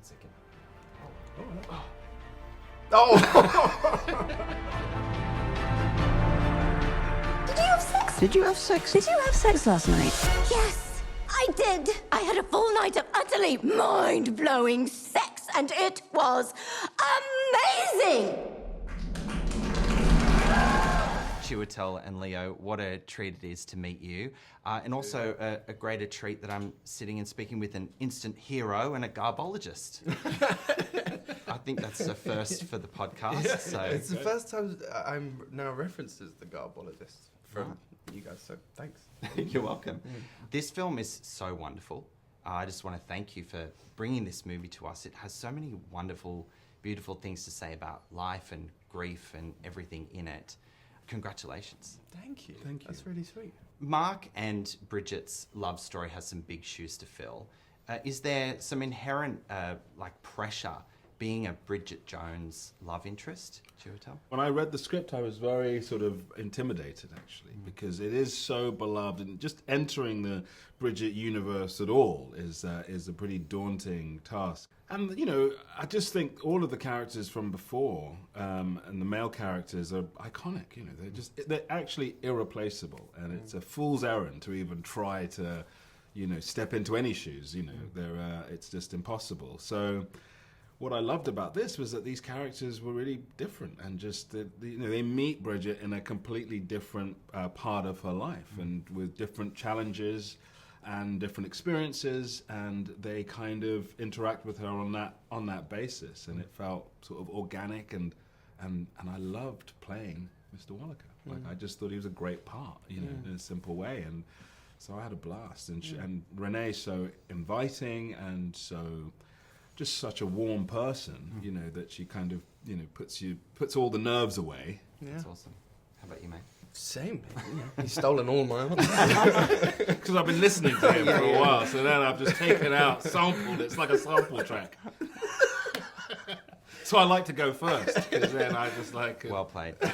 1 second. Oh! Did you have sex? Did you have sex? Did you have sex last night? Yes, I did. I had a full night of utterly mind-blowing sex, and it was amazing. Chiwetel and Leo, what a treat it is to meet you. And also a greater treat that I'm sitting and speaking with an instant hero and a garbologist. I think that's the first for the podcast. Yeah, so it's the first time I'm now referenced as the garbologist from you guys, so thanks. You're welcome. This film is so wonderful. I just want to thank you for bringing this movie to us. It has so many wonderful, beautiful things to say about life and grief and everything in it. Congratulations. Thank you. Thank you. That's really sweet. Mark and Bridget's love story has some big shoes to fill. Is there some inherent pressure being a Bridget Jones love interest, Chiwetel? When I read the script, I was very sort of intimidated, actually, because it is so beloved, and just entering the Bridget universe at all is a pretty daunting task. And, you know, I just think all of the characters from before and the male characters are iconic. You know, they're actually irreplaceable, and it's a fool's errand to even try to, you know, step into any shoes. You know, it's just impossible. So what I loved about this was that these characters were really different, and just you know, they meet Bridget in a completely different part of her life, and with different challenges and different experiences, and they kind of interact with her on that basis, and it felt sort of organic, and I loved playing Mr. Wallaker. Like, I just thought he was a great part, you know, in a simple way, and so I had a blast. And and Renee's so inviting and so just such a warm person, you know, that she kind of, you know, puts all the nerves away. Yeah. That's awesome. How about you, mate? Same. He's stolen all my answers. Because I've been listening to him for a while, so then I've just taken out, sampled. It's like a sample track. So I like to go first, because then I just like... Well played. Yeah,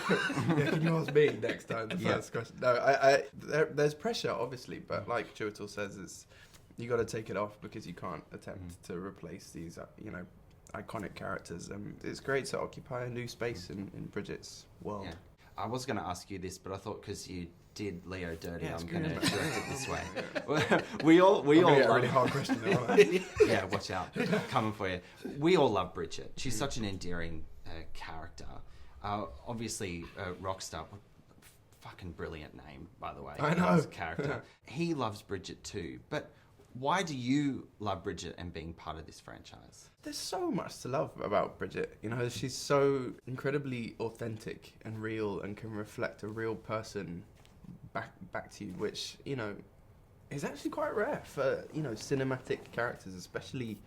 can you ask me next time the first question? No, there's pressure, obviously, but like Chiwetel says, it's you got to take it off, because you can't attempt to replace these, you know, iconic characters. It's great to occupy a new space in Bridget's world. Yeah. I was going to ask you this, but I thought because you did Leo dirty, Yeah, I'm going to screw direct it this way. we all Get a love... really hard question, aren't I? Yeah, watch out. Coming for you. We all love Bridget. She's such an endearing character. Obviously, Rockstar, fucking brilliant name, by the way. I know. As a character. He loves Bridget too, but why do you love Bridget and being part of this franchise? There's so much to love about Bridget. You know, she's so incredibly authentic and real, and can reflect a real person back to you, which, you know, is actually quite rare for, you know, cinematic characters, especially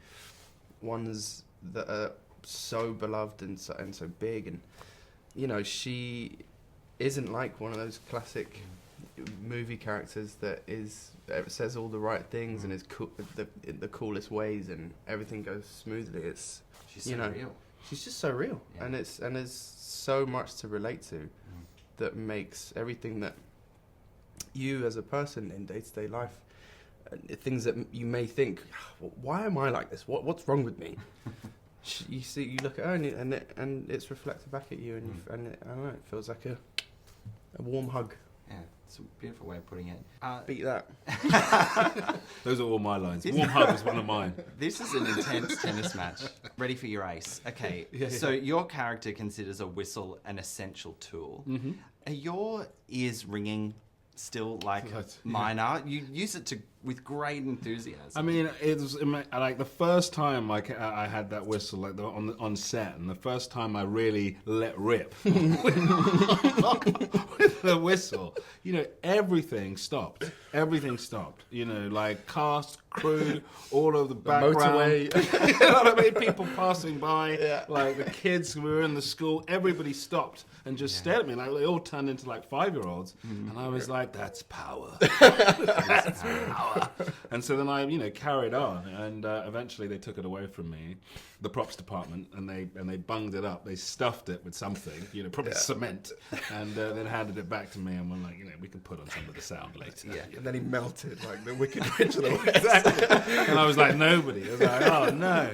ones that are so beloved and so big. And, you know, she isn't like one of those classic movie characters that says all the right things and is cool, the coolest ways, and everything goes smoothly. She's so real. She's just so real, and there's so much to relate to that makes everything that you as a person in day-to-day life, things that you may think, why am I like this? What's wrong with me? You look at her and it's reflected back at you, and I don't know, it feels like a warm hug. Yeah, it's a beautiful way of putting it. Beat that. Those are all my lines. Warm hug is one of mine. This is an intense tennis match. Ready for your ace. Okay, so your character considers a whistle an essential tool. Mm-hmm. Are your ears ringing still like mine are? You use it with great enthusiasm. I mean, it was like the first time I had that whistle, like on set, and the first time I really let rip with the whistle. You know, everything stopped. Everything stopped. You know, like cast, crew, all of the background. Motorway. You know what I mean? People passing by, like the kids who were in the school. Everybody stopped and just stared at me. Like they all turned into like 5-year-olds, and I was like, "That's power." That's power. And so then I, you know, carried on, and eventually they took it away from me, the props department, and they bunged it up. They stuffed it with something, you know, probably cement, and then handed it back to me, and were like, you know, we can put on some of the sound later. Yeah, and then he melted like the Wicked Witch of the West. Exactly. And I was like, nobody. I was like, oh no.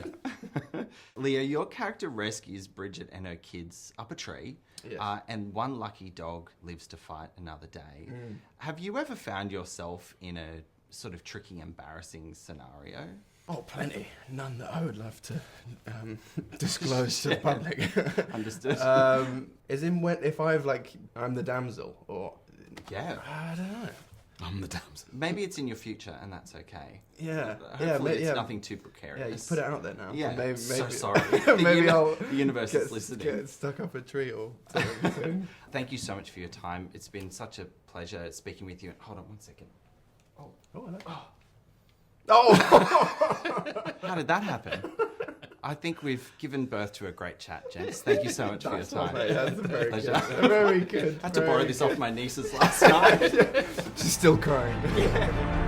Leah, your character rescues Bridget and her kids up a tree, Yes. and one lucky dog lives to fight another day. Have you ever found yourself in a sort of tricky, embarrassing scenario? Oh, plenty. None that I would love to disclose to the public. Understood. As in when, if I'm the damsel, or... Yeah. I don't know. I'm the damsel. Maybe it's in your future, and that's okay. Yeah. Hopefully it's nothing too precarious. Yeah, you put it out there now. Yeah, Maybe, so sorry. maybe I'll The universe is listening. get stuck up a tree or something. Thank you so much for your time. It's been such a pleasure speaking with you. Hold on one second. How did that happen? I think we've given birth to a great chat, gents. Thank you so much for your time. That's very Pleasure. good. Very good. I had to borrow this off my nieces last night. She's still crying. Yeah.